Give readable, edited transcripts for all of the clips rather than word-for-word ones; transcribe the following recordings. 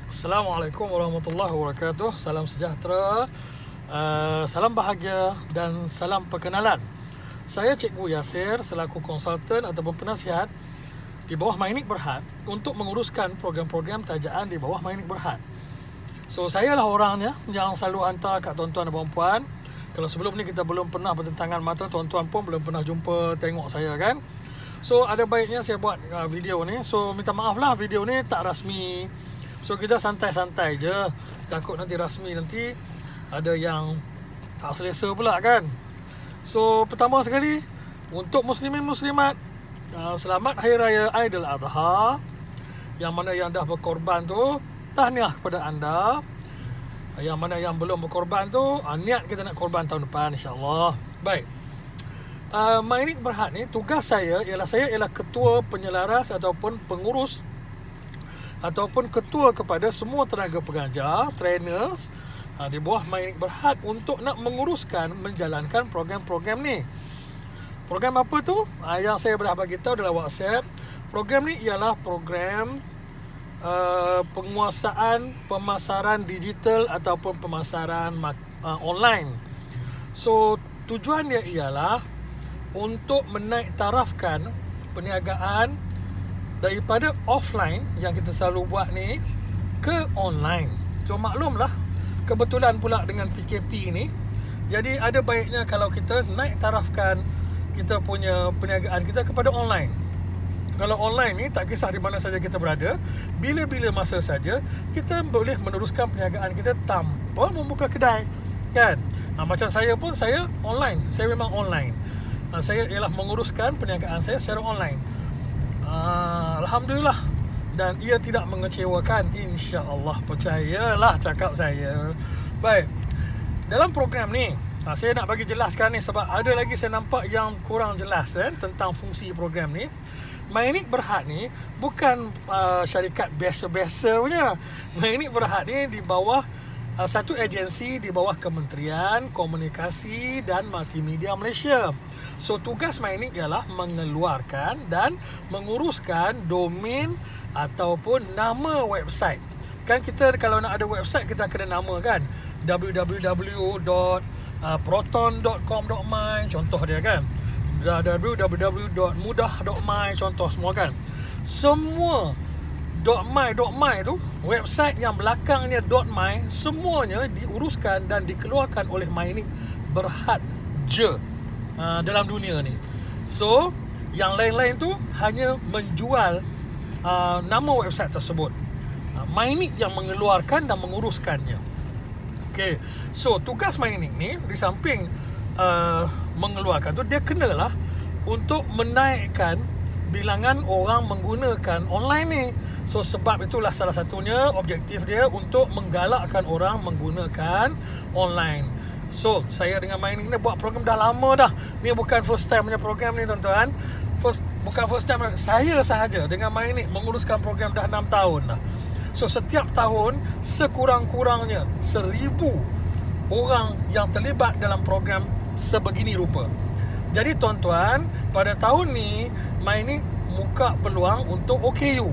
Assalamualaikum warahmatullahi wabarakatuh. Salam sejahtera, salam bahagia dan salam perkenalan. Saya Cikgu Yasir selaku konsultan ataupun penasihat di bawah Mainik Berhad untuk menguruskan program-program tajaan di bawah Mainik Berhad. So, saya lah orangnya yang selalu hantar kat tuan-tuan dan puan-puan. Kalau sebelum ni kita belum pernah bertentangan mata, tuan-tuan pun belum pernah jumpa tengok saya kan. So, ada baiknya saya buat video ni. So, minta maaf lah video ni tak rasmi. So, kita santai-santai je. Takut nanti rasmi nanti ada yang tak selesa pula kan. So, pertama sekali untuk muslimin muslimat, selamat Hari Raya Aidil Adha. Yang mana yang dah berkorban tu, tahniah kepada anda. Yang mana yang belum berkorban tu, niat kita nak korban tahun depan insya-Allah. Baik. Mainik Berhad ni, tugas saya ialah ketua penyelaras ataupun pengurus ataupun ketua kepada semua tenaga pengajar, trainers di bawah Mainik Berhad untuk nak menguruskan, menjalankan program-program ni. Program apa tu? Yang saya dah bagi tahu dalam WhatsApp. Program ni ialah program penguasaan pemasaran digital ataupun pemasaran online. So, tujuan dia ialah untuk menaik tarafkan perniagaan daripada offline yang kita selalu buat ni ke online. So, maklumlah, kebetulan pula dengan PKP ni, jadi ada baiknya kalau kita naik tarafkan kita punya perniagaan kita kepada online. Kalau online ni tak kisah di mana saja kita berada, bila-bila masa saja kita boleh meneruskan perniagaan kita tanpa membuka kedai kan. Macam saya pun, saya online. Saya memang online. Saya ialah menguruskan perniagaan saya secara online. Alhamdulillah, dan ia tidak mengecewakan, insya-Allah, percayalah cakap saya. Baik, dalam program ni saya nak bagi jelaskan ni sebab ada lagi saya nampak yang kurang jelas tentang fungsi program ni. Mainik Berhad ni bukan syarikat biasa-biasa punya. Mainik Berhad ni di bawah satu agensi di bawah Kementerian Komunikasi dan Multimedia Malaysia. So, tugas Mainik ialah mengeluarkan dan menguruskan domain ataupun nama website. Kan kita kalau nak ada website, kita kena nama kan. www.proton.com.my contoh dia kan. www.mudah.my contoh semua kan. Semua .my tu, website yang belakangnya .my, semuanya diuruskan dan dikeluarkan oleh Mainik Berhad je dalam dunia ni. So, yang lain-lain tu hanya menjual nama website tersebut. Mainik yang mengeluarkan dan menguruskannya. Okay. So, tugas Mainik ni di samping mengeluarkan tu, dia kenalah untuk menaikkan bilangan orang menggunakan online ni. So, sebab itulah salah satunya objektif dia untuk menggalakkan orang menggunakan online. So, saya dengan Mainik ni buat program dah lama dah. Ni bukan first time punya program ni tuan-tuan. Bukan first time. Saya sahaja dengan Mainik menguruskan program dah 6 tahun dah. So, setiap tahun sekurang-kurangnya 1,000 orang yang terlibat dalam program sebegini rupa. Jadi tuan-tuan, pada tahun ni Mainik buka peluang untuk OKU.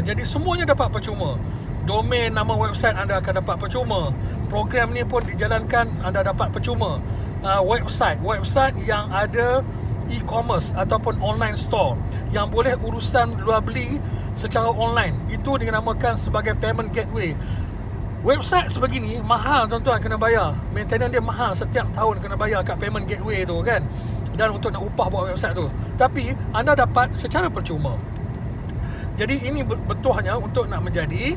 Jadi semuanya dapat percuma. Domain, nama website anda akan dapat percuma. Program ni pun dijalankan, anda dapat percuma. Website yang ada e-commerce ataupun online store yang boleh urusan jual beli secara online, itu dinamakan sebagai payment gateway. Website sebegini mahal tuan-tuan, kena bayar. Maintenance dia mahal, setiap tahun kena bayar kat payment gateway tu kan. Dan untuk nak upah buat website tu, tapi anda dapat secara percuma. Jadi ini betuhnya untuk nak menjadi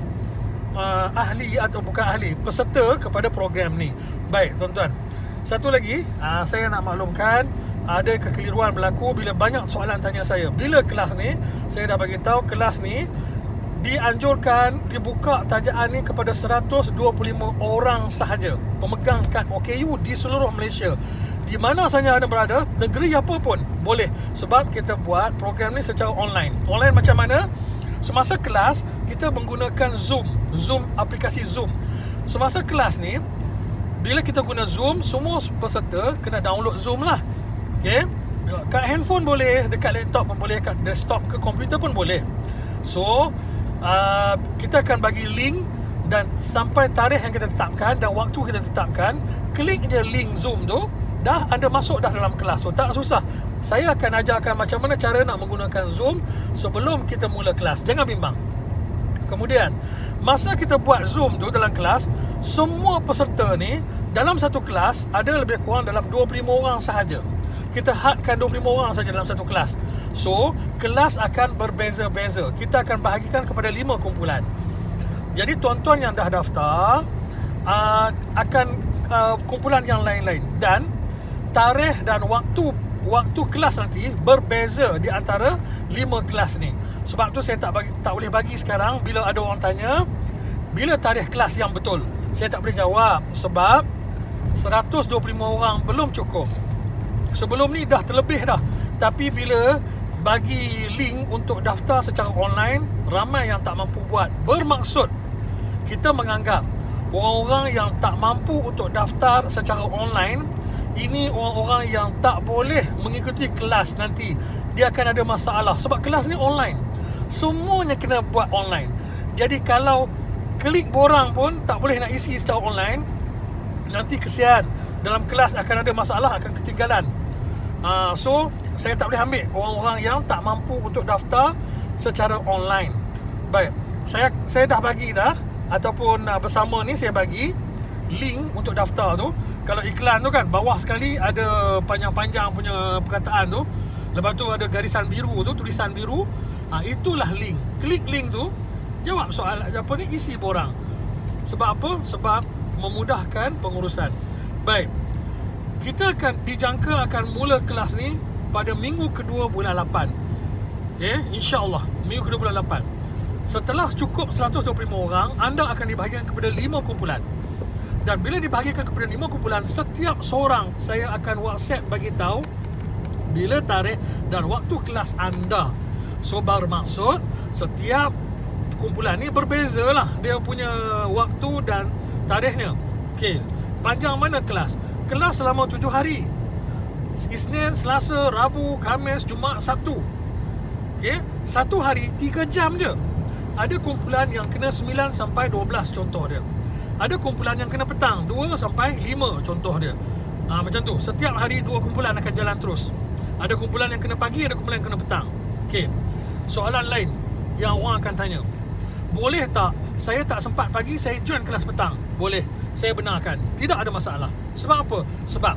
ahli atau bukan ahli, peserta kepada program ni. Baik tuan-tuan, satu lagi saya nak maklumkan, ada kekeliruan berlaku bila banyak soalan tanya saya. Bila kelas ni, saya dah bagi tahu kelas ni dianjurkan dibuka tajaan ni kepada 125 orang sahaja pemegang kad OKU di seluruh Malaysia. Di mana saja anda berada, negeri apa pun boleh, sebab kita buat program ni secara online. Online macam mana? Semasa kelas kita menggunakan Zoom, aplikasi Zoom. Semasa kelas ni, bila kita guna Zoom, semua peserta kena download Zoom lah. Okay? Kat handphone boleh, dekat laptop pun boleh, kat desktop ke komputer pun boleh. So, kita akan bagi link dan sampai tarikh yang kita tetapkan dan waktu kita tetapkan, klik je link Zoom tu, dah anda masuk dah dalam kelas tu. Tak susah. Saya akan ajarkan macam mana cara nak menggunakan Zoom sebelum kita mula kelas. Jangan bimbang. Kemudian, masa kita buat Zoom tu dalam kelas, semua peserta ni dalam satu kelas ada lebih kurang dalam 25 orang sahaja. Kita hadkan 25 orang saja dalam satu kelas. So, kelas akan berbeza-beza. Kita akan bahagikan kepada 5 kumpulan. Jadi, tuan-tuan yang dah daftar akan kumpulan yang lain-lain. Dan tarikh dan waktu kelas nanti berbeza di antara 5 kelas ni. Sebab tu saya tak boleh bagi sekarang. Bila ada orang tanya, bila tarikh kelas yang betul, saya tak boleh jawab. Sebab 125 orang belum cukup. Sebelum ni dah terlebih dah. Tapi bila bagi link untuk daftar secara online, ramai yang tak mampu buat. Bermaksud kita menganggap orang-orang yang tak mampu untuk daftar secara online, ini orang-orang yang tak boleh mengikuti kelas nanti. Dia akan ada masalah sebab kelas ni online. Semuanya kena buat online. Jadi kalau klik borang pun tak boleh nak isi secara online, nanti kesian. Dalam kelas akan ada masalah, akan ketinggalan. So saya tak boleh ambil orang-orang yang tak mampu untuk daftar secara online. Baik, saya dah bagi dah, ataupun bersama ni saya bagi link untuk daftar tu. Kalau iklan tu kan, bawah sekali ada panjang-panjang punya perkataan tu. Lepas tu ada garisan biru tu, tulisan biru. Itulah link. Klik link tu, jawab soalan apa ni, isi borang. Sebab apa? Sebab memudahkan pengurusan. Baik, kita akan dijangka akan mula kelas ni pada minggu kedua bulan 8. Okay, insya-Allah minggu kedua bulan 8. Setelah cukup 125 orang, anda akan dibahagikan kepada 5 kumpulan. Dan bila dibahagikan kepada 5 kumpulan, setiap seorang saya akan WhatsApp bagi tahu bila tarikh dan waktu kelas anda. So bermaksud setiap kumpulan ni berbeza lah dia punya waktu dan tarikhnya. Okey, panjang mana kelas? Kelas selama 7 hari. Isnin, Selasa, Rabu, Khamis, Jumaat, Sabtu. Okey, satu hari 3 jam je. Ada kumpulan yang kena 9 sampai 12 contoh dia. Ada kumpulan yang kena petang 2 sampai 5 contoh dia. Macam tu. Setiap hari 2 kumpulan akan jalan terus. Ada kumpulan yang kena pagi, ada kumpulan yang kena petang. Okey. Soalan lain yang orang akan tanya. Boleh tak saya tak sempat pagi, saya join kelas petang? Boleh. Saya benarkan. Tidak ada masalah. Sebab apa? Sebab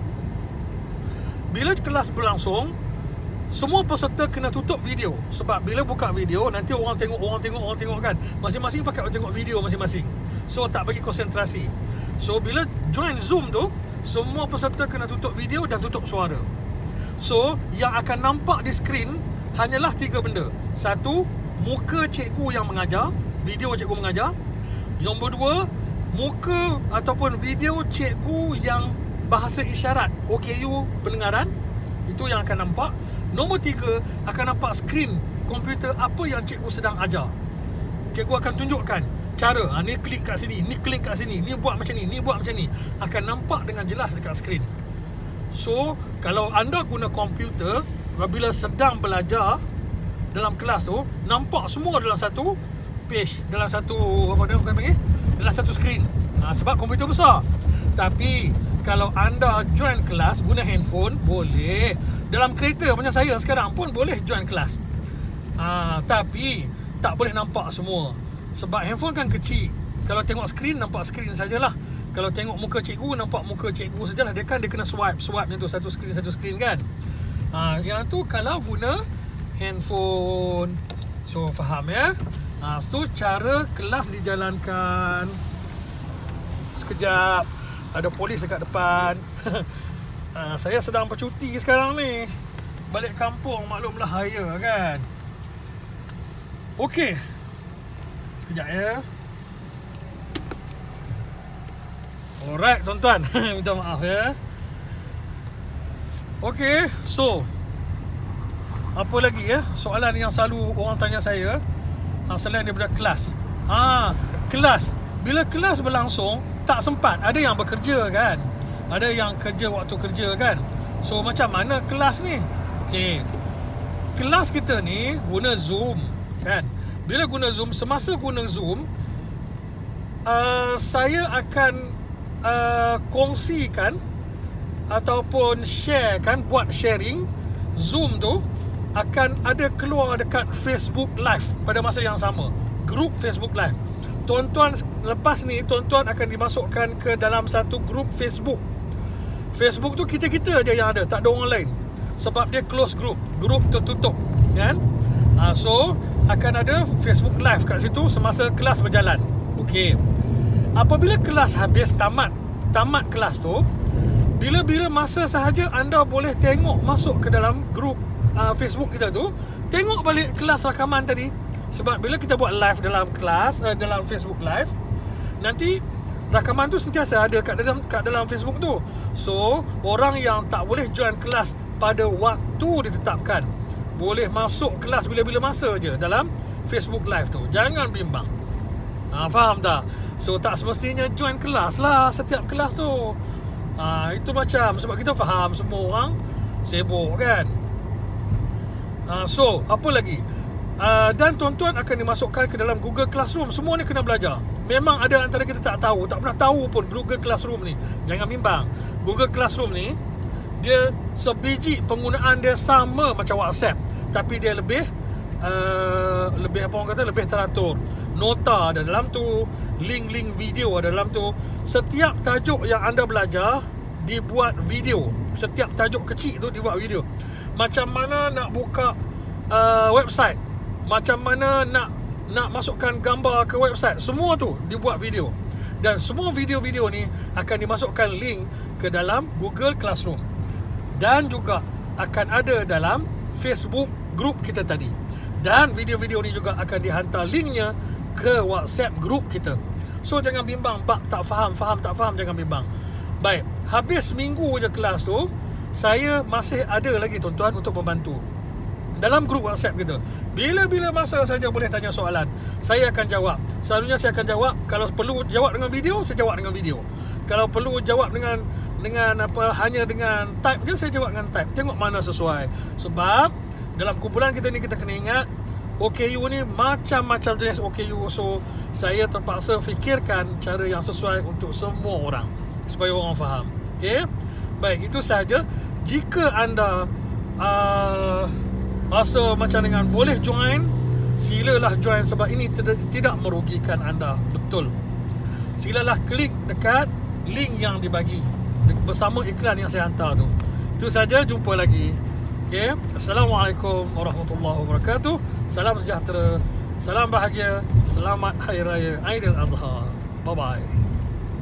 bila kelas berlangsung, semua peserta kena tutup video. Sebab bila buka video, nanti orang tengok kan. Masing-masing pakai tengok video masing-masing. So tak bagi konsentrasi. So bila join Zoom tu, semua peserta kena tutup video dan tutup suara. So yang akan nampak di skrin hanyalah 3 benda. 1, muka cikgu yang mengajar, video cikgu mengajar. Nombor 2, muka ataupun video cikgu yang bahasa isyarat, OKU pendengaran. Itu yang akan nampak. Nombor 3, akan nampak skrin komputer apa yang cikgu sedang ajar. Cikgu akan tunjukkan cara, ni klik kat sini, ni klik kat sini, ni buat macam ni, ni buat macam ni. Akan nampak dengan jelas dekat skrin. So, kalau anda guna komputer, apabila sedang belajar dalam kelas tu, nampak semua dalam satu page, dalam satu, apa dia panggil? Dalam satu skrin. Sebab komputer besar. Tapi kalau anda join kelas guna handphone, boleh. Dalam kereta macam saya sekarang pun boleh join kelas. Tapi tak boleh nampak semua. Sebab handphone kan kecil. Kalau tengok skrin, nampak skrin sajalah. Kalau tengok muka cikgu, nampak muka cikgu sajalah. Dia kena swipe macam tu, satu skrin kan. Yang tu kalau guna handphone. So faham ya. Tu cara kelas dijalankan. Sekejap, ada polis dekat depan. Saya sedang bercuti sekarang ni. Balik kampung, maklumlah raya kan. Okey, sekejap ya. Alright tuan-tuan. Minta maaf ya. Okey, so apa lagi ya soalan yang selalu orang tanya saya selain daripada kelas. Kelas. Bila kelas berlangsung, tak sempat. Ada yang bekerja kan, ada yang kerja waktu kerja kan. So macam mana kelas ni? Okey, kelas kita ni guna Zoom kan. bila guna Zoom, semasa guna Zoom, saya akan kongsikan ataupun sharekan, buat sharing. Zoom tu akan ada keluar dekat Facebook Live pada masa yang sama, grup Facebook Live. Tuan-tuan, lepas ni tuan-tuan akan dimasukkan ke dalam satu grup Facebook. Facebook tu kita-kita je yang ada, tak ada orang lain, sebab dia close group, grup tertutup kan. So akan ada Facebook Live kat situ semasa kelas berjalan. Okey, apabila kelas habis, tamat kelas tu, bila-bila masa sahaja anda boleh tengok, masuk ke dalam grup Facebook kita tu, tengok balik kelas rakaman tadi. Sebab bila kita buat live dalam kelas, dalam Facebook Live, nanti rakaman tu sentiasa ada kat dalam Facebook tu. So orang yang tak boleh join kelas pada waktu ditetapkan, boleh masuk kelas bila-bila masa je dalam Facebook Live tu. Jangan bimbang. Faham tak? So tak semestinya join kelas lah, setiap kelas tu. Itu macam, sebab kita faham semua orang sibuk kan. So apa lagi? Dan tuan-tuan akan dimasukkan ke dalam Google Classroom. Semua ni kena belajar. Memang ada antara kita tak tahu, tak pernah tahu pun Google Classroom ni. Jangan bimbang. Google Classroom ni, dia sebiji penggunaan dia sama macam WhatsApp, tapi dia lebih apa orang kata, lebih teratur. Nota ada dalam tu, link-link video ada dalam tu. Setiap tajuk yang anda belajar dibuat video. Setiap tajuk kecil tu dibuat video. Macam mana nak buka website, macam mana nak masukkan gambar ke website, semua tu dibuat video. Dan semua video-video ni akan dimasukkan link ke dalam Google Classroom, dan juga akan ada dalam Facebook group kita tadi. Dan video-video ni juga akan dihantar linknya ke WhatsApp group kita. So jangan bimbang, tak faham, jangan bimbang. Baik, habis minggu je kelas tu, saya masih ada lagi tuan-tuan untuk membantu dalam grup WhatsApp kita. Bila-bila masa saja boleh tanya soalan, saya akan jawab. Selalunya saya akan jawab. Kalau perlu jawab dengan video, saya jawab dengan video. Kalau perlu jawab dengan hanya dengan type je, saya jawab dengan type. Tengok mana sesuai. Sebab dalam kumpulan kita ni, kita kena ingat OKU ni macam-macam jenis OKU. So saya terpaksa fikirkan cara yang sesuai untuk semua orang, supaya orang faham. Okey, baik, itu sahaja. Jika anda rasa macam dengan boleh join, silalah join, sebab ini tidak merugikan anda. Betul. Silalah klik dekat link yang dibagi bersama iklan yang saya hantar tu. Itu saja, jumpa lagi. Okay. Assalamualaikum warahmatullahi wabarakatuh. Salam sejahtera, salam bahagia, selamat Hari Raya Aidil Adha. Bye bye.